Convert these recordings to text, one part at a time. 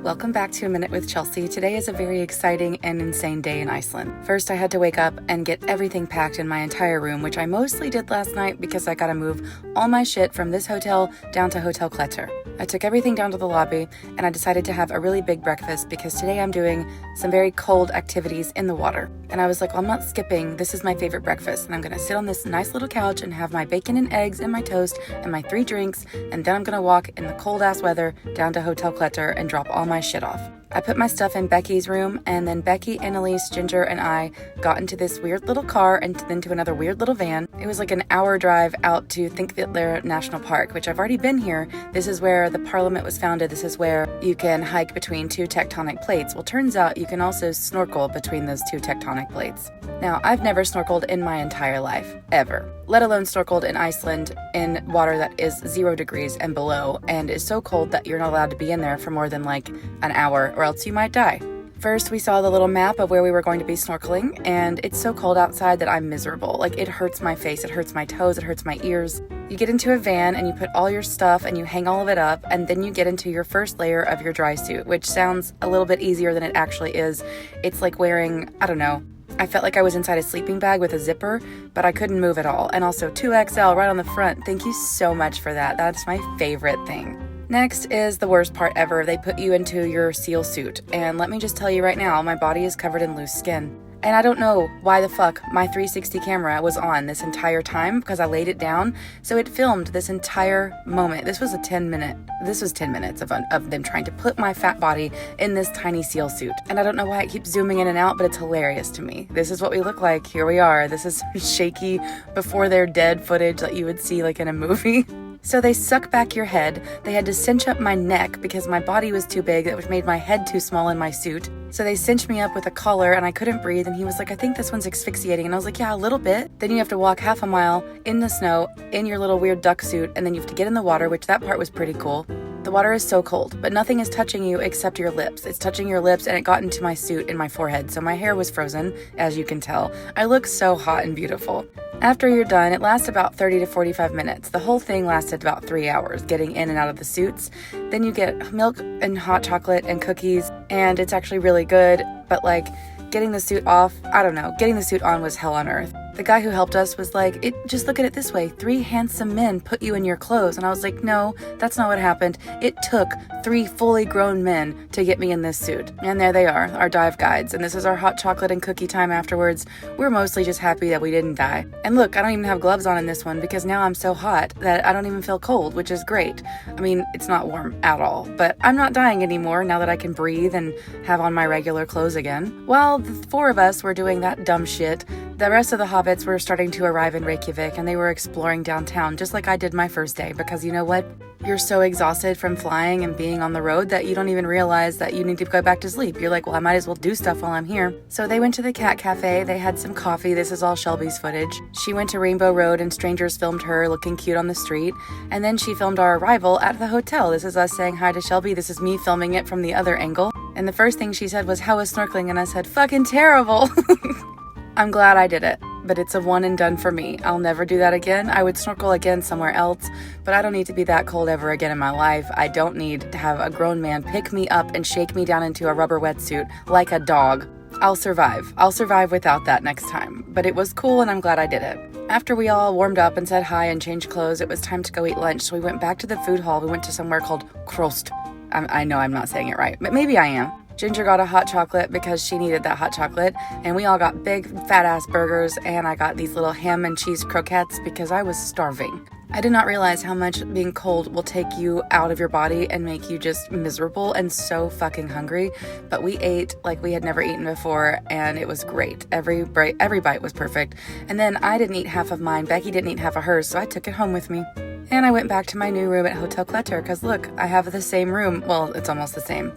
Welcome back to A Minute with Chelsea. Today is a very exciting and insane day in Iceland. First, I had to wake up and get everything packed in my entire room, which I mostly did last night because I gotta move all my shit from this hotel down to Hotel Kletter. I took everything down to the lobby and I decided to have a really big breakfast because today I'm doing some very cold activities in the water. And I was like, well, I'm not skipping. This is my favorite breakfast. And I'm gonna sit on this nice little couch and have my bacon and eggs and my toast and my 3 drinks. And then I'm gonna walk in the cold ass weather down to Hotel Kletter and drop all my shit off. I put my stuff in Becky's room, and then Becky, Annalise, Ginger, and I got into this weird little car and then to another weird little van. It was like an hour drive out to Thingvellir National Park, which I've already been here. This is where the Parliament was founded. This is where you can hike between 2 tectonic plates. Well, turns out you can also snorkel between those 2 tectonic plates. Now, I've never snorkeled in my entire life, ever, let alone snorkeled in Iceland in water that is 0 degrees and below and is so cold that you're not allowed to be in there for more than like an hour or else you might die. First, we saw the little map of where we were going to be snorkeling, and it's so cold outside that I'm miserable. Like, it hurts my face, it hurts my toes, it hurts my ears. You get into a van and you put all your stuff and you hang all of it up, and then you get into your first layer of your dry suit, which sounds a little bit easier than it actually is. It's like wearing, I don't know, I felt like I was inside a sleeping bag with a zipper, but I couldn't move at all. And also 2XL right on the front. Thank you so much for that. That's my favorite thing. Next is the worst part ever. They put you into your seal suit. And let me just tell you right now, my body is covered in loose skin. And I don't know why the fuck my 360 camera was on this entire time because I laid it down. So it filmed this entire moment. This was 10 minutes of them trying to put my fat body in this tiny seal suit. And I don't know why it keeps zooming in and out, but it's hilarious to me. This is what we look like. Here we are. This is shaky before they're dead footage that you would see like in a movie. So they suck back your head. They had to cinch up my neck because my body was too big, which made my head too small in my suit. So they cinched me up with a collar and I couldn't breathe, and he was like, I think this one's asphyxiating. And I was like, yeah, a little bit. Then you have to walk half a mile in the snow in your little weird duck suit, and then you have to get in the water, which that part was pretty cool. The water is so cold, but nothing is touching you except your lips. It's touching your lips, and it got into my suit in my forehead, so my hair was frozen, as you can tell. I look so hot and beautiful. After you're done, it lasts about 30 to 45 minutes. The whole thing lasted about 3 hours, getting in and out of the suits. Then you get milk and hot chocolate and cookies, and it's actually really good, but like getting the suit off, I don't know, getting the suit on was hell on earth. The guy who helped us was like, just look at it this way. 3 handsome men put you in your clothes. And I was like, no, that's not what happened. It took 3 fully grown men to get me in this suit. And there they are, our dive guides. And this is our hot chocolate and cookie time afterwards. We're mostly just happy that we didn't die. And look, I don't even have gloves on in this one because now I'm so hot that I don't even feel cold, which is great. I mean, it's not warm at all, but I'm not dying anymore now that I can breathe and have on my regular clothes again. While the 4 of us were doing that dumb shit, the rest of the hobbits were starting to arrive in Reykjavik, and they were exploring downtown just like I did my first day, because you know what? You're so exhausted from flying and being on the road that you don't even realize that you need to go back to sleep. You're like, well, I might as well do stuff while I'm here. So they went to the cat cafe, they had some coffee. This is all Shelby's footage. She went to Rainbow Road and strangers filmed her looking cute on the street. And then she filmed our arrival at the hotel. This is us saying hi to Shelby. This is me filming it from the other angle. And the first thing she said was, how was snorkeling? And I said, fucking terrible. I'm glad I did it, but it's a one and done for me. I'll never do that again. I would snorkel again somewhere else, but I don't need to be that cold ever again in my life. I don't need to have a grown man pick me up and shake me down into a rubber wetsuit like a dog. I'll survive. I'll survive without that next time. But it was cool and I'm glad I did it. After we all warmed up and said hi and changed clothes, it was time to go eat lunch. So we went back to the food hall. We went to somewhere called Krost. I know I'm not saying it right, but maybe I am. Ginger got a hot chocolate because she needed that hot chocolate, and we all got big fat ass burgers, and I got these little ham and cheese croquettes because I was starving. I did not realize how much being cold will take you out of your body and make you just miserable and so fucking hungry, but we ate like we had never eaten before, and it was great. Every bite was perfect. And then I didn't eat half of mine, Becky didn't eat half of hers, so I took it home with me. And I went back to my new room at Hotel Kletter because look, I have the same room. Well, it's almost the same.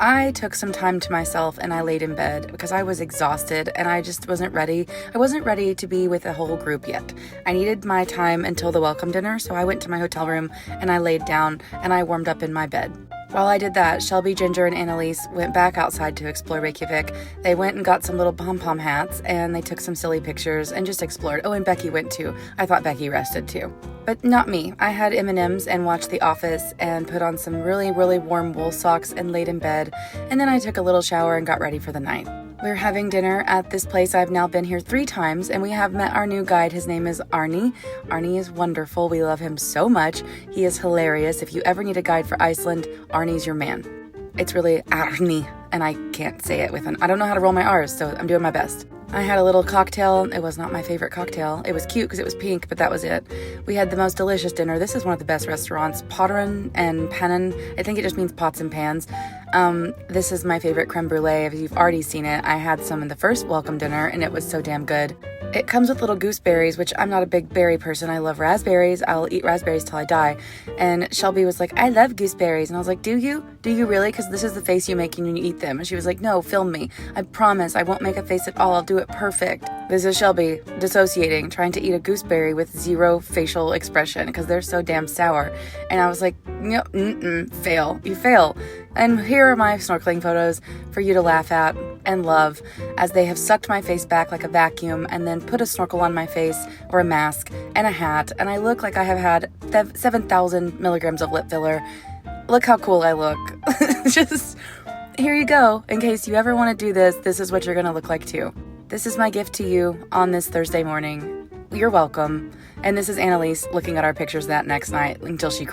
I took some time to myself and I laid in bed because I was exhausted and I just wasn't ready. I wasn't ready to be with a whole group yet. I needed my time until the welcome dinner, so I went to my hotel room and I laid down and I warmed up in my bed. While I did that, Shelby, Ginger, and Annalise went back outside to explore Reykjavik. They went and got some little pom-pom hats, and they took some silly pictures and just explored. Oh, and Becky went too. I thought Becky rested too. But not me. I had M&Ms and watched The Office and put on some really, really warm wool socks and laid in bed. And then I took a little shower and got ready for the night. We're having dinner at this place. I've now been here 3 times, and we have met our new guide. His name is Arnie. Arnie is wonderful. We love him so much. He is hilarious. If you ever need a guide for Iceland, Arnie's your man. It's really Arnie, and I can't say it with I don't know how to roll my R's, so I'm doing my best. I had a little cocktail. It was not my favorite cocktail. It was cute because it was pink, but that was it. We had the most delicious dinner. This is one of the best restaurants. Potterin and Pannen. I think it just means pots and pans. This is my favorite creme brulee. If you've already seen it, I had some in the first welcome dinner, and it was so damn good. It comes with little gooseberries, which I'm not a big berry person. I love raspberries. I'll eat raspberries till I die. And Shelby was like, I love gooseberries. And I was like, do you? Do you really? Because this is the face you make when you eat them. And she was like, no, film me. I promise I won't make a face at all. I'll do it perfect. This is Shelby dissociating, trying to eat a gooseberry with zero facial expression because they're so damn sour. And I was like, no, fail. You fail. And here are my snorkeling photos for you to laugh at and love as they have sucked my face back like a vacuum and then put a snorkel on my face or a mask and a hat. And I look like I have had 7,000 milligrams of lip filler. Look how cool I look. Just here you go. In case you ever want to do this, this is what you're going to look like too. This is my gift to you on this Thursday morning. You're welcome. And this is Annalise looking at our pictures that next night until she